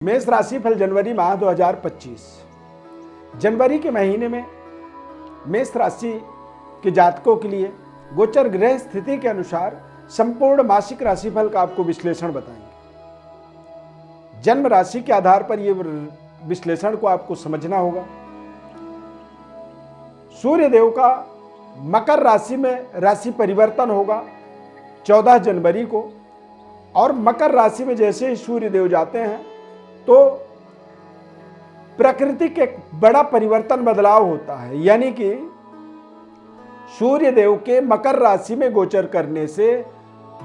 मेष राशि फल जनवरी माह 2025। जनवरी के महीने में मेष राशि के जातकों के लिए गोचर ग्रह स्थिति के अनुसार संपूर्ण मासिक राशिफल का आपको विश्लेषण बताएंगे। जन्म राशि के आधार पर यह विश्लेषण को आपको समझना होगा। सूर्य देव का मकर राशि में राशि परिवर्तन होगा 14 जनवरी को, और मकर राशि में जैसे ही सूर्य देव जाते हैं तो प्रकृति के एक बड़ा परिवर्तन बदलाव होता है। यानी कि सूर्य देव के मकर राशि में गोचर करने से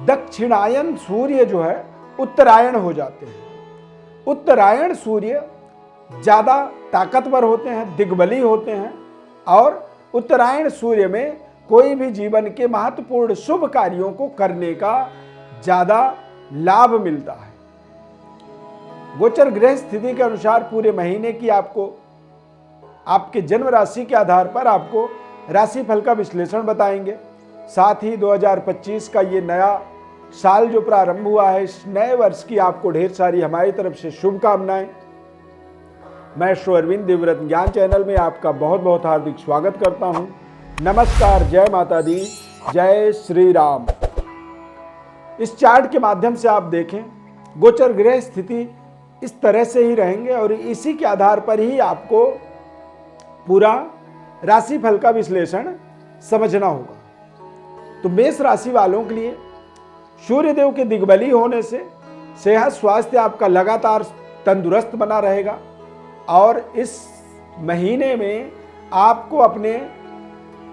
दक्षिणायन सूर्य जो है उत्तरायण हो जाते हैं। उत्तरायण सूर्य ज्यादा ताकतवर होते हैं, दिग्बली होते हैं, और उत्तरायण सूर्य में कोई भी जीवन के महत्वपूर्ण शुभ कार्यों को करने का ज्यादा लाभ मिलता है। गोचर ग्रह स्थिति के अनुसार पूरे महीने की आपको आपके जन्म राशि के आधार पर आपको राशिफल का विश्लेषण बताएंगे। साथ ही 2025 का ये नया साल जो प्रारंभ हुआ है, इस नए वर्ष की आपको ढेर सारी हमारी तरफ से शुभकामनाएं। मैं श्री अरविंद दिव्यव्रत ज्ञान चैनल में आपका बहुत बहुत हार्दिक स्वागत करता हूं। नमस्कार, जय माता दी, जय श्री राम। इस चार्ट के माध्यम से आप देखें, गोचर ग्रह स्थिति इस तरह से ही रहेंगे और इसी के आधार पर ही आपको पूरा राशिफल का विश्लेषण समझना होगा। तो मेष राशि वालों के लिए सूर्यदेव के दिग्बली होने से सेहत स्वास्थ्य आपका लगातार तंदुरुस्त बना रहेगा, और इस महीने में आपको अपने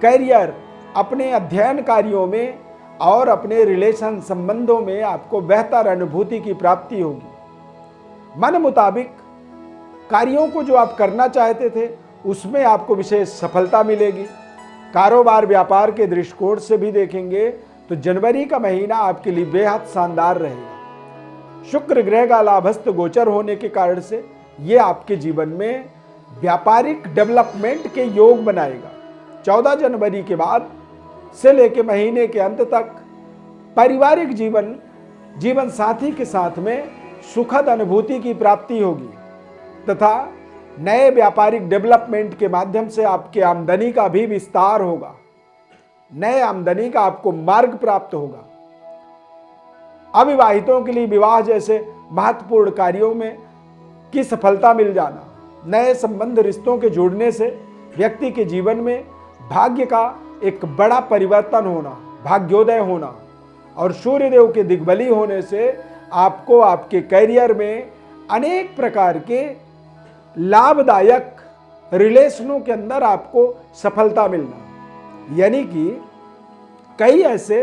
करियर, अपने अध्ययन कार्यों में और अपने रिलेशन संबंधों में आपको बेहतर अनुभूति की प्राप्ति होगी। मन मुताबिक कार्यों को जो आप करना चाहते थे उसमें आपको विशेष सफलता मिलेगी। कारोबार व्यापार के दृष्टिकोण से भी देखेंगे तो जनवरी का महीना आपके लिए बेहद शानदार रहेगा। शुक्र ग्रह का लाभस्थ गोचर होने के कारण से ये आपके जीवन में व्यापारिक डेवलपमेंट के योग बनाएगा। 14 जनवरी के बाद से लेकर महीने के अंत तक पारिवारिक जीवन साथी के साथ में सुखद अनुभूति की प्राप्ति होगी, तथा नए व्यापारिक डेवलपमेंट के माध्यम से आपके आमदनी का भी विस्तार होगा। नए आमदनी का आपको मार्ग प्राप्त होगा। अविवाहितों के लिए विवाह जैसे महत्वपूर्ण कार्यों में की सफलता मिल जाना, नए संबंध रिश्तों के जुड़ने से व्यक्ति के जीवन में भाग्य का एक बड़ा परिवर्तन होना, भाग्योदय होना, और सूर्यदेव के दिग्बली होने से आपको आपके करियर में अनेक प्रकार के लाभदायक रिलेशनों के अंदर आपको सफलता मिलना। यानी कि कई ऐसे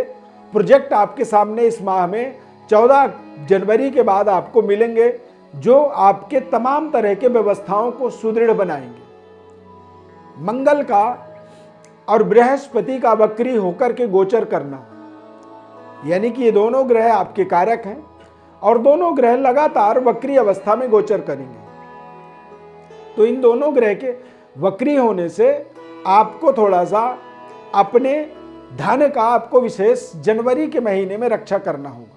प्रोजेक्ट आपके सामने इस माह में 14 जनवरी के बाद आपको मिलेंगे जो आपके तमाम तरह के व्यवस्थाओं को सुदृढ़ बनाएंगे। मंगल का और बृहस्पति का वक्री होकर के गोचर करना, यानी कि ये दोनों ग्रह आपके कारक हैं और दोनों ग्रह लगातार वक्री अवस्था में गोचर करेंगे। तो इन दोनों ग्रह के वक्री होने से आपको थोड़ा सा अपने धन का आपको विशेष जनवरी के महीने में रक्षा करना होगा,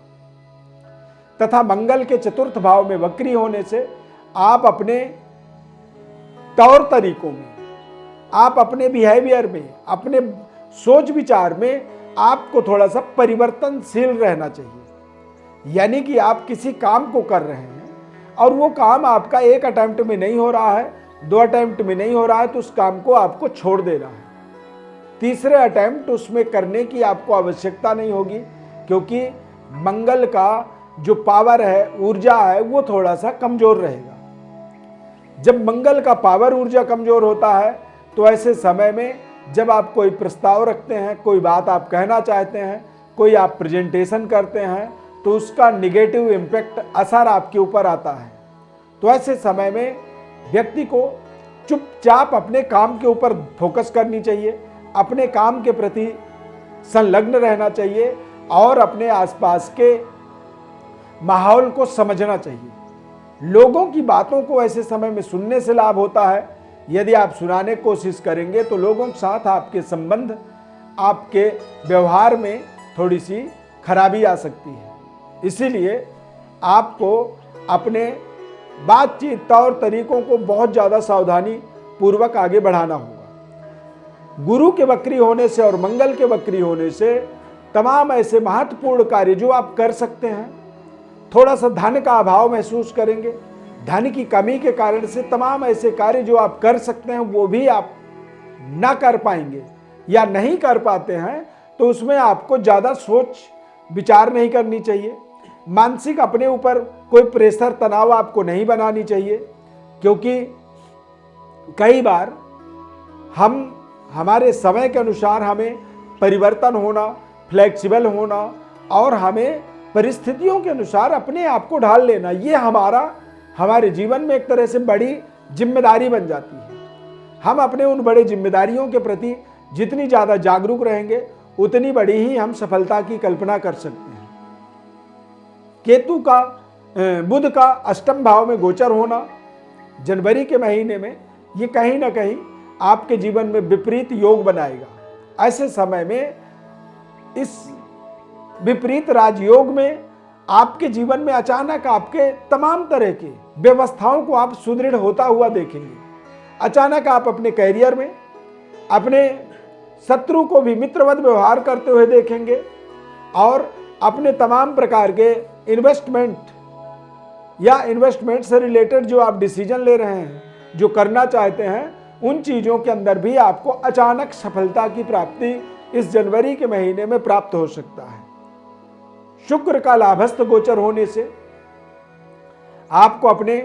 तथा मंगल के चतुर्थ भाव में वक्री होने से आप अपने तौर तरीकों में, आप अपने बिहेवियर में, अपने सोच विचार में आपको थोड़ा सा परिवर्तनशील रहना चाहिए। यानी कि आप किसी काम को कर रहे हैं और वो काम आपका एक अटेम्प्ट में नहीं हो रहा है, 2 अटेम्प्ट में नहीं हो रहा है, तो उस काम को आपको छोड़ देना है। तीसरे अटेम्प्ट उसमें करने की आपको आवश्यकता नहीं होगी, क्योंकि मंगल का जो पावर है, ऊर्जा है, वो थोड़ा सा कमजोर रहेगा। जब मंगल का पावर ऊर्जा कमजोर होता है तो ऐसे समय में जब आप कोई प्रस्ताव रखते हैं, कोई बात आप कहना चाहते हैं, कोई आप प्रेजेंटेशन करते हैं, तो उसका निगेटिव इम्पैक्ट असर आपके ऊपर आता है। तो ऐसे समय में व्यक्ति को चुपचाप अपने काम के ऊपर फोकस करनी चाहिए, अपने काम के प्रति संलग्न रहना चाहिए और अपने आसपास के माहौल को समझना चाहिए। लोगों की बातों को ऐसे समय में सुनने से लाभ होता है। यदि आप सुनाने की कोशिश करेंगे तो लोगों के साथ आपके संबंध, आपके व्यवहार में थोड़ी सी खराबी आ सकती है। इसीलिए आपको अपने बातचीत, तौर तरीकों को बहुत ज़्यादा सावधानी पूर्वक आगे बढ़ाना होगा। गुरु के वक्री होने से और मंगल के वक्री होने से तमाम ऐसे महत्वपूर्ण कार्य जो आप कर सकते हैं, थोड़ा सा धन का अभाव महसूस करेंगे। धन की कमी के कारण से तमाम ऐसे कार्य जो आप कर सकते हैं वो भी आप ना कर पाएंगे या नहीं कर पाते हैं, तो उसमें आपको ज़्यादा सोच विचार नहीं करनी चाहिए। मानसिक अपने ऊपर कोई प्रेशर, तनाव आपको नहीं बनानी चाहिए, क्योंकि कई बार हमारे समय के अनुसार हमें परिवर्तन होना, फ्लेक्सिबल होना और हमें परिस्थितियों के अनुसार अपने आप को ढाल लेना, ये हमारे जीवन में एक तरह से बड़ी जिम्मेदारी बन जाती है। हम अपने उन बड़े जिम्मेदारियों के प्रति जितनी ज़्यादा जागरूक रहेंगे उतनी बड़ी ही हम सफलता की कल्पना कर सकते हैं। बुध का अष्टम भाव में गोचर होना जनवरी के महीने में, ये कहीं ना कहीं आपके जीवन में विपरीत योग बनाएगा। ऐसे समय में इस विपरीत राजयोग में आपके जीवन में अचानक आपके तमाम तरह की व्यवस्थाओं को आप सुदृढ़ होता हुआ देखेंगे। अचानक आप अपने कैरियर में अपने शत्रु को भी मित्रवत व्यवहार करते हुए देखेंगे और अपने तमाम प्रकार के इन्वेस्टमेंट से रिलेटेड जो आप डिसीजन ले रहे हैं, जो करना चाहते हैं, उन चीज़ों के अंदर भी आपको अचानक सफलता की प्राप्ति इस जनवरी के महीने में प्राप्त हो सकता है। शुक्र का लाभस्थ गोचर होने से आपको अपने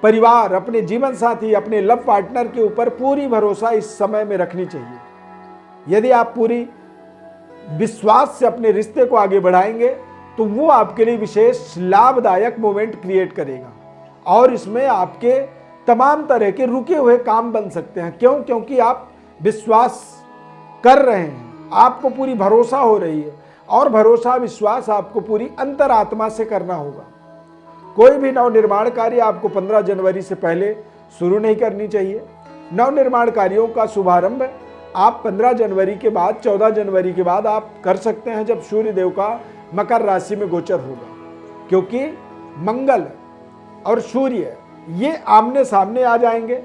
परिवार, अपने जीवन साथी, अपने लव पार्टनर के ऊपर पूरी भरोसा इस समय में रखनी चाहिए। यदि आप पूरी विश्वास से अपने रिश्ते को आगे बढ़ाएंगे तो वो आपके लिए विशेष लाभदायक मोमेंट क्रिएट करेगा और इसमें आपके तमाम तरह के रुके हुए काम बन सकते हैं। क्यों? क्योंकि आप विश्वास कर रहे हैं, आपको पूरी भरोसा हो रही है और भरोसा विश्वास आपको पूरी अंतरात्मा से करना होगा। कोई भी नवनिर्माण कार्य आपको 15 जनवरी से पहले शुरू नहीं करनी चाहिए। नवनिर्माण कार्यों का शुभारंभ आप 15 जनवरी के बाद, 14 जनवरी के बाद आप कर सकते हैं, जब सूर्य देव का मकर राशि में गोचर होगा, क्योंकि मंगल और सूर्य ये आमने सामने आ जाएंगे।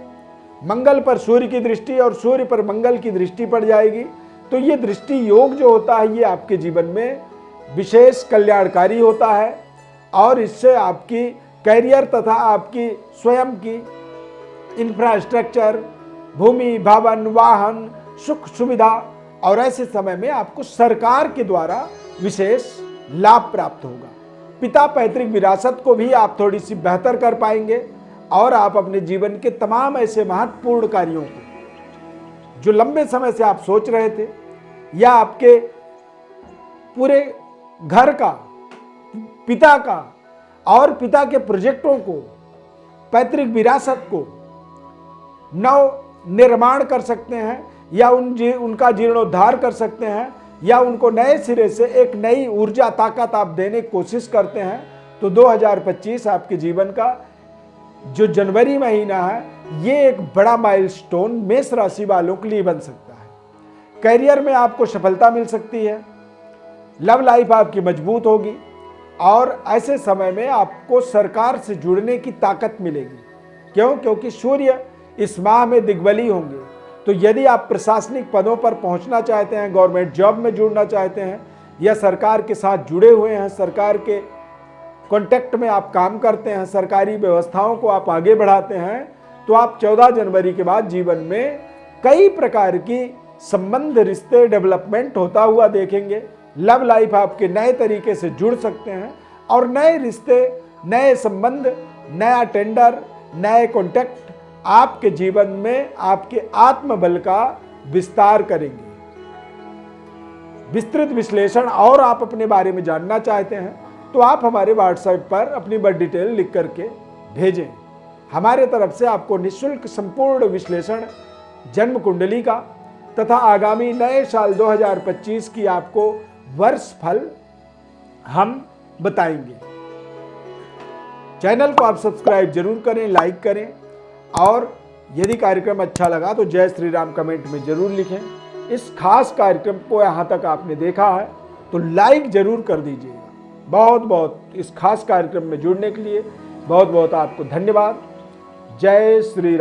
मंगल पर सूर्य की दृष्टि और सूर्य पर मंगल की दृष्टि पड़ जाएगी, तो ये दृष्टि योग जो होता है ये आपके जीवन में विशेष कल्याणकारी होता है और इससे आपकी कैरियर तथा आपकी स्वयं की इंफ्रास्ट्रक्चर, भूमि, भवन, वाहन, सुख सुविधा और ऐसे समय में आपको सरकार के द्वारा विशेष लाभ प्राप्त होगा। पिता पैतृक विरासत को भी आप थोड़ी सी बेहतर कर पाएंगे और आप अपने जीवन के तमाम ऐसे महत्वपूर्ण कार्यों को जो लंबे समय से आप सोच रहे थे या आपके पूरे घर का, पिता का और पिता के प्रोजेक्टों को, पैतृक विरासत को नव निर्माण कर सकते हैं या उनका जीर्णोद्धार कर सकते हैं या उनको नए सिरे से एक नई ऊर्जा, ताकत आप देने की कोशिश करते हैं। तो 2025 आपके जीवन का जो जनवरी महीना है ये एक बड़ा माइलस्टोन मेष राशि वालों के लिए बन सकता है। करियर में आपको सफलता मिल सकती है, लव लाइफ आपकी मजबूत होगी और ऐसे समय में आपको सरकार से जुड़ने की ताकत मिलेगी। क्यों? क्योंकि सूर्य इस माह में दिग्बली होंगे। तो यदि आप प्रशासनिक पदों पर पहुंचना चाहते हैं, गवर्नमेंट जॉब में जुड़ना चाहते हैं या सरकार के साथ जुड़े हुए हैं, सरकार के कॉन्टेक्ट में आप काम करते हैं, सरकारी व्यवस्थाओं को आप आगे बढ़ाते हैं, तो आप 14 जनवरी के बाद जीवन में कई प्रकार की संबंध, रिश्ते, डेवलपमेंट होता हुआ देखेंगे। लव लाइफ आपके नए तरीके से जुड़ सकते हैं और नए रिश्ते, नए संबंध, नया टेंडर, नए कॉन्टेक्ट आपके जीवन में आपके आत्मबल का विस्तार करेंगे। विस्तृत विश्लेषण और आप अपने बारे में जानना चाहते हैं तो आप हमारे व्हाट्सएप पर अपनी बर्थ डिटेल लिख करके भेजें। हमारे तरफ से आपको निःशुल्क संपूर्ण विश्लेषण जन्म कुंडली का तथा आगामी नए साल 2025 की आपको वर्ष फल हम बताएंगे। चैनल को आप सब्सक्राइब जरूर करें, लाइक करें और यदि कार्यक्रम अच्छा लगा तो जय श्री राम कमेंट में जरूर लिखें। इस खास कार्यक्रम को यहाँ तक आपने देखा है तो लाइक जरूर कर दीजिएगा। बहुत बहुत इस खास कार्यक्रम में जुड़ने के लिए बहुत बहुत आपको धन्यवाद। जय श्री राम।